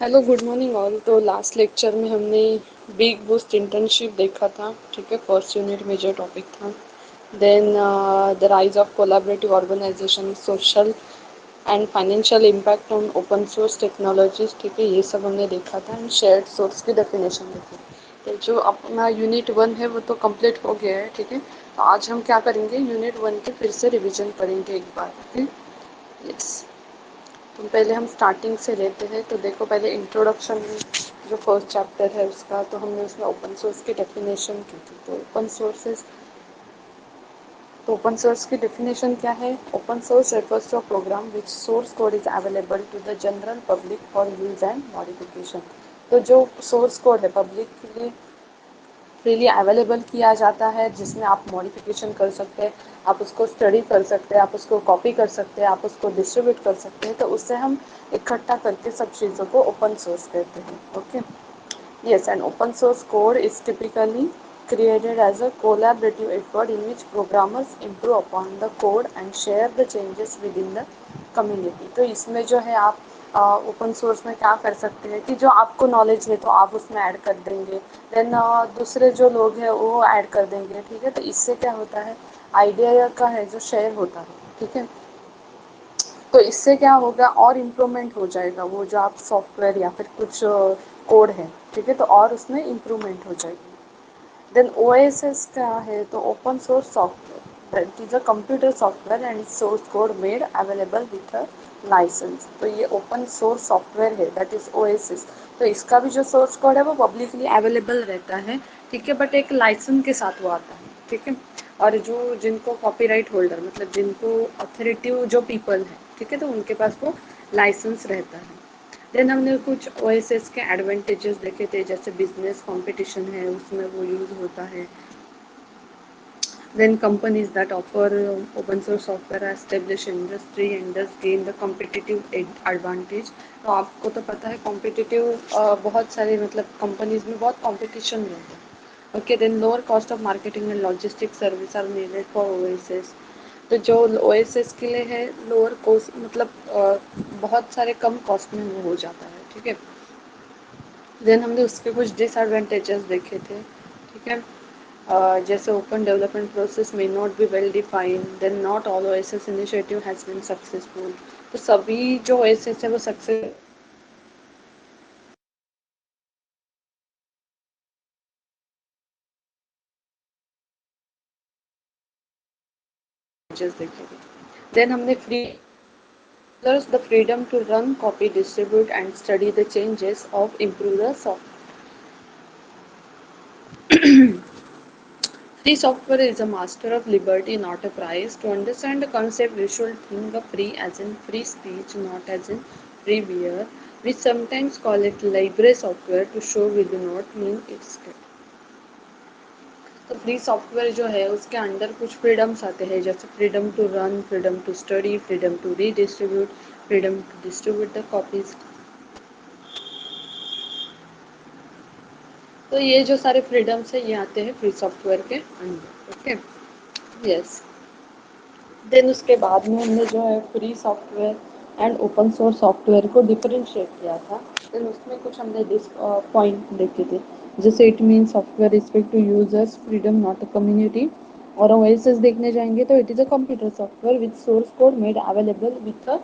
Hello good morning all. तो last lecture में हमने बिग बूस्ट इंटर्नशिप देखा था। ठीक है, फर्स्ट यूनिट में जो टॉपिक था। Then the rise of collaborative organisation, social and financial impact on open source technologies. ठीक है, ये सब हमने देखा था। एंड शेयर्ड सोर्स की डेफिनेशन देखी। तो जो अपना यूनिट वन है वो तो कंप्लीट हो गया है। ठीक है, तो आज हम क्या करेंगे, यूनिट वन के फिर से रिविजन करेंगे एक बार। Okay, yes. तो पहले हम स्टार्टिंग से लेते हैं। तो देखो, पहले इंट्रोडक्शन में जो फर्स्ट चैप्टर है उसका, तो हमने उसमें ओपन सोर्स की डेफिनेशन की थी। तो ओपन सोर्स की डेफिनेशन क्या है? Open source refers to a program which source code is available to the general public for use and modification। तो जो सोर्स कोड है पब्लिक के लिए फ्रीली अवेलेबल किया जाता है, जिसमें आप मॉडिफिकेशन कर सकते हैं, आप उसको स्टडी कर सकते हैं, आप उसको कॉपी कर सकते हैं, आप उसको डिस्ट्रीब्यूट कर सकते हैं। तो उससे हम इकट्ठा करके सब चीज़ों को ओपन सोर्स कहते हैं। Okay, yes, an open source code is typically created as a collaborative effort in which programmers improve upon the code and share the changes within the community। तो इसमें जो है आप ओपन सोर्स में क्या कर सकते हैं कि जो आपको नॉलेज है तो आप उसमें ऐड कर देंगे। देन दूसरे जो लोग हैं वो ऐड कर देंगे। ठीक है, तो इससे क्या होता है, आइडिया का है जो शेयर होता है। ठीक है, तो इससे क्या होगा, और इम्प्रूवमेंट हो जाएगा वो जो आप सॉफ्टवेयर या फिर कुछ कोड है। ठीक है, तो और उसमें इम्प्रूवमेंट हो जाएगी। देन OSS क्या है? तो open source software, that is a computer software and source code made available with a licence. तो ये ओपन सोर्स सॉफ्टवेयर है, दैट इज OSS। तो इसका भी जो सोर्स कोड है वो पब्लिकली अवेलेबल रहता है। ठीक है, बट एक लाइसेंस के साथ वो आता है। ठीक है, और जो जिनको कॉपीराइट होल्डर, मतलब जिनको अथॉरिटी जो पीपल है, ठीक है, तो उनके पास वो लाइसेंस रहता है। देन हमने कुछ OSS के एडवांटेजेस देखे थे, जैसे बिजनेस कंपटीशन है उसमें वो यूज़ होता है। Then companies that offer open source software establish industry and thus gain the competitive advantage. तो आपको तो पता है कॉम्पिटिटिव बहुत सारे, मतलब कंपनीज में बहुत कॉम्पिटिशन रहता है। Okay, then lower cost of marketing and logistic service are needed for OSS। तो जो OSS के लिए है लोअर कॉस्ट, मतलब बहुत सारे कम कॉस्ट में वो हो जाता है। ठीक है, देन हमने उसके कुछ डिसएडवांटेजेस देखे थे। ठीक है, जैसे ओपन डेवलपमेंट प्रोसेस में not be well defined, then not all OSS initiative has been successful. तो सभी जो OSS है वो सक्सेस देखे थे। देन हमने free the freedom to run, copy, distribute and study the changes of improve the software. Free software is a master of liberty, not a prize. To understand the concept, we should think of free as in free speech, not as in free beer. We sometimes call it library software to show we do not mean it's good. तो free software जो है उसके under कुछ freedoms आते हैं, जैसे freedom to run, freedom to study, freedom to redistribute, freedom to distribute the copies. तो ये जो सारे फ्रीडम्स है ये आते हैं फ्री सॉफ्टवेयर के अंडर। Okay, yes. देन उसके बाद में हमने जो है free software and open source software को डिफरेंशिएट किया था। देन उसमें कुछ हमने पॉइंट देखे थे, जैसे it mean software respect to users freedom not a community. और ओएसएस देखने जाएंगे तो it is a computer software with source code made available with a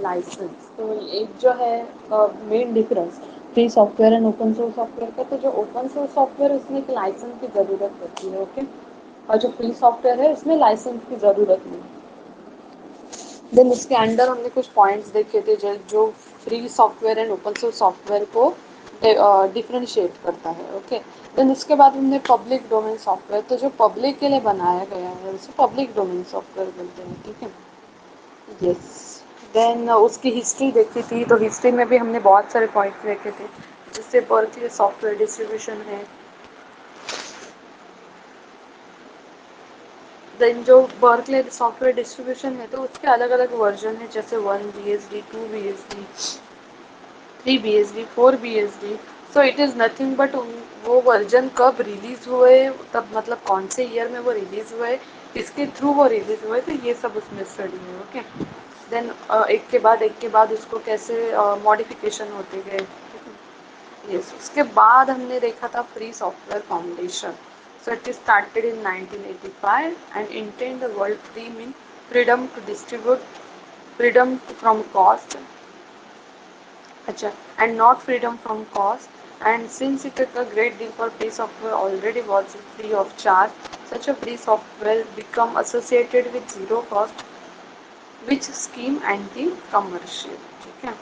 licence. तो एक जो है main difference free software and open source software का, तो जो ओपन सोर्स सॉफ्टवेयर है उसमें एक लाइसेंस की ज़रूरत होती है। ओके, और जो फ्री सॉफ्टवेयर है उसमें लाइसेंस की ज़रूरत नहीं। देन उसके अंडर हमने कुछ पॉइंट्स देखे थे जो जो free software and open source software को डिफ्रेंशिएट करता है। ओके, देन उसके बाद हमने पब्लिक डोमेन सॉफ्टवेयर, तो जो पब्लिक के लिए बनाया गया है उसे पब्लिक डोमेन सॉफ्टवेयर बोलते हैं। ठीक है, यस। देन उसकी हिस्ट्री देखी थी, तो हिस्ट्री में भी हमने बहुत सारे पॉइंट्स देखे थे, जिससे बर्कली सॉफ्टवेयर डिस्ट्रीब्यूशन है। देन जो बर्कले सॉफ्टवेयर डिस्ट्रीब्यूशन है तो उसके अलग अलग वर्जन है, जैसे 1 BSD, 2 BSD, 3 BSD, 4 BSD। So it is nothing but वो वर्जन कब रिलीज़ हुए, तब मतलब कौन से ईयर में वो रिलीज़ हुए, किसके थ्रू वो रिलीज़ हुए, तो ये सब उसमें स्टडी है। ओके, देन एक के बाद उसको कैसे मॉडिफिकेशन होते गए। यस, उसके बाद हमने देखा था free software foundation. So it is started in 1985 and intend the world free mean freedom to distribute, freedom from cost, अच्छा, and not freedom from cost. And since it took a great deal for free software already was free of charge, such a free software become associated with zero cost, which scheme anti commercial. ठीक है.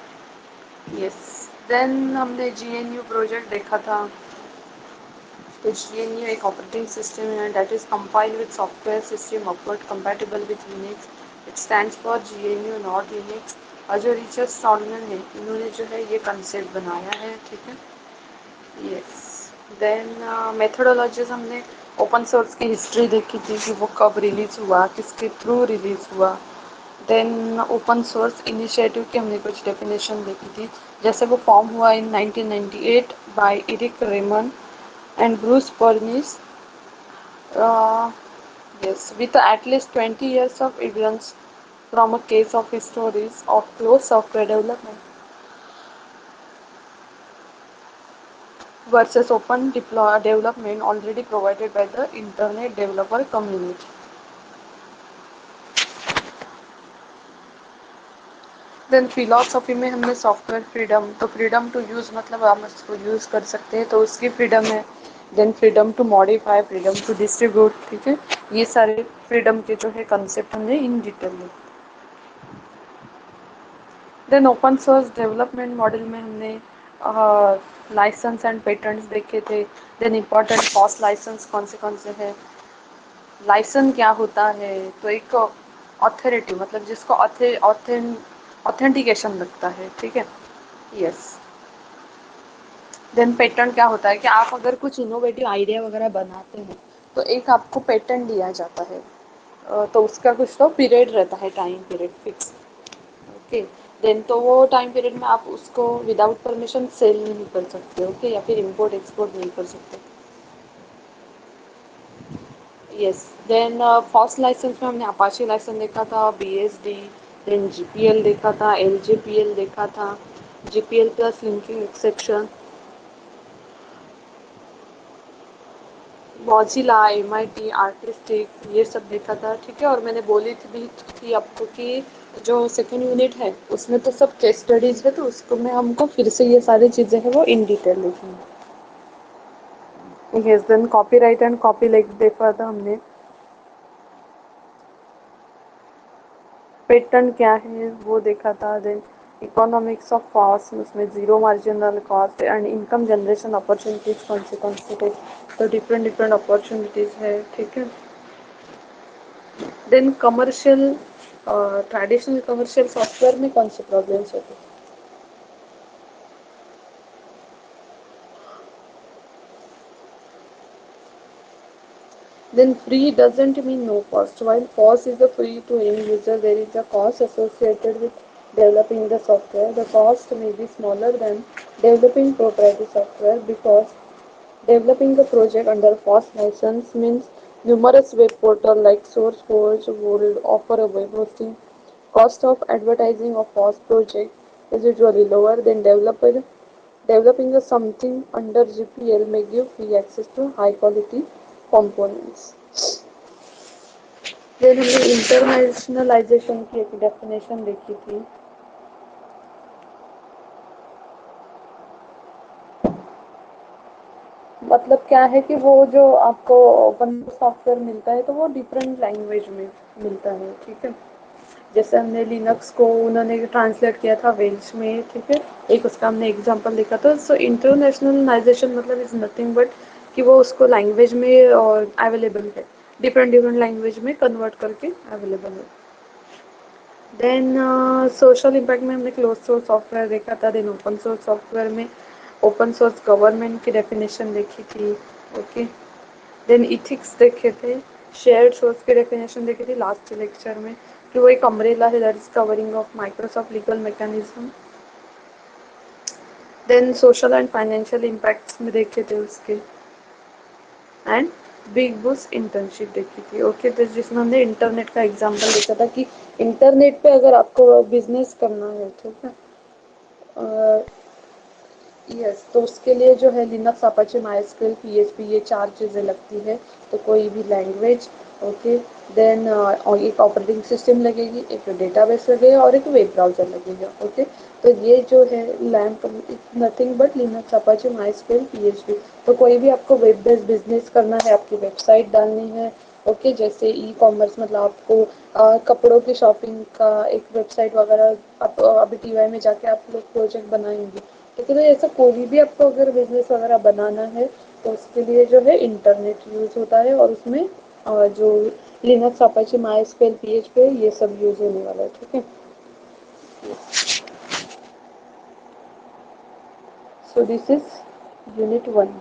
Yes. Then हमने GNU project देखा था. तो GNU एक operating system है that is compiled with software system upward compatible with Unix. It stands for GNU not Unix. और जो रिचर्ड स्टॉलमैन है इन्होंने जो है ये कंसेप्ट बनाया है. ठीक है. यस. देन मेथोडोलॉजीज हमने ओपन सोर्स की हिस्ट्री देखी थी कि वो कब रिलीज हुआ, किसके थ्रू रिलीज हुआ. देन ओपन सोर्स इनिशिएटिव की हमने कुछ डेफिनेशन देखी थी. जैसे वो फॉर्म हुआ in 1998 by Eric Raymond and Bruce Pernis, uh, yes, with at least 20 years of evidence from a case of stories of closed software development versus open development already provided by the internet developer community. Then philosophy में हमने software freedom, तो freedom to use मतलब हम इसको use कर सकते हैं तो उसकी फ्रीडम है. Then freedom to modify, freedom to distribute. ठीक है. ये सारे फ्रीडम के जो है कंसेप्ट हमने इन डिटेल में. Then open source development model में हमने लाइसेंस एंड पेटेंट्स देखे थे. देन इम्पोर्टेंट कॉस्ट लाइसेंस कौन से हैं. लाइसेंस क्या होता है, तो एक ऑथोरिटी मतलब जिसको ऑथेंटिकेशन लगता है. ठीक है. यस. देन पेटेंट क्या होता है कि आप अगर कुछ इनोवेटिव आइडिया वगैरह बनाते हैं तो एक आपको पेटेंट दिया जाता है. तो उसका कुछ तो पीरियड रहता है, time period fix. Okay. Then तो वो टाइम पीरियड में आप उसको विदाउट परमिशन सेल नहीं कर सकते. ओके. या फिर इंपोर्ट एक्सपोर्ट नहीं कर सकते. यस. देन फर्स्ट लाइसेंस में हमने अपाची लाइसेंस देखा था, BSD. देन GPL देखा था, LJPL देखा था, GPL plus linking exception, Mozilla, MIT, artistic, ये सब देखा था. ठीक है. और मैंने बोली थी आपको कि जो सेकेंड यूनिट है उसमें तो सब केस स्टडीज है तो उसको में हमको फिर से ये सारी चीज़ें हैं वो इन डिटेल लिखी. Yes. Then copyright and copyleft देखा था हमने. पेटेंट क्या है वो देखा था. देन इकोनॉमिक्स ऑफ कॉस्ट, उसमें zero marginal cost and income generation opportunities कौन से थे, तो डिफरेंट डिफरेंट अपॉर्चुनिटीज है. ठीक है. Then commercial, traditional commercial software में कौन से प्रॉब्लम्स होते हैं. Then free doesn't mean no cost. While cost is the free to any user, there is a cost associated with developing the software. The cost may be smaller than developing proprietary software because developing a project under FOSS license means numerous web portals like SourceForge would offer a web hosting. Cost of advertising of FOSS project is usually lower than developing a something under GPL may give free access to high quality components. फिर हमने internationalisation की एक definition देखी थी. मतलब क्या है कि वो जो आपको ओपन सॉफ्टवेयर मिलता है तो वो डिफरेंट लैंग्वेज में मिलता है. ठीक है. जैसे हमने लिनक्स को उन्होंने ट्रांसलेट किया था वेल्श में. ठीक है. एक उसका हमने एग्जांपल देखा था. सो इंटरनेशनलाइजेशन मतलब इज नथिंग बट कि वो उसको लैंग्वेज में और अवेलेबल है, डिफरेंट डिफरेंट लैंग्वेज में कन्वर्ट करके अवेलेबल है. देन सोशल इम्पैक्ट में हमने क्लोज सोर्स सॉफ्टवेयर देखा था. देन ओपन सोर्स सॉफ्टवेयर में ओपन सोर्स गवर्नमेंट की डेफिनेशन देखी थी. ओके. देन इथिक्स देखे थे. शेयर्ड सोर्स की डेफिनेशन देखी थी लास्ट लेक्चर में कि वो एक अम्ब्रेला है that is covering of Microsoft legal mechanism. Then social and financial impacts में देखे थे उसके. एंड बिग बूस्ट इंटर्नशिप देखी थी. ओके. तो जिसमें हमने इंटरनेट का एग्जांपल देखा था कि इंटरनेट पे अगर आपको बिजनेस करना है. ठीक है. यस, तो उसके लिए जो है लिनक्स, अपाचे, माइस्क्वेल, पीएचपी, ये 4 चीज़ें लगती है। तो कोई भी लैंग्वेज, ओके, देन और एक ऑपरेटिंग सिस्टम लगेगी, एक डेटाबेस लगेगा और एक वेब ब्राउज़र लगेगा, ओके। तो ये जो है LAMP nothing but Linux, Apache, MySQL, PHP. तो कोई भी आपको वेब बेस्ड बिजनेस करना है, आपकी वेबसाइट डालनी है, ओके, जैसे ई कॉमर्स, मतलब आपको कपड़ों की शॉपिंग का एक वेबसाइट वगैरह, आप अभी टीवाई में जाके आप लोग प्रोजेक्ट बनाएंगे, ठीक है। तो ऐसा कोई भी आपको अगर बिजनेस वगैरह बनाना है तो उसके लिए जो है इंटरनेट यूज होता है, और उसमें जो लिनक्स, अपाचे, माइस्क्वेल, पीएचपी, ये सब यूज होने वाला है, ठीक है। So this is unit 1।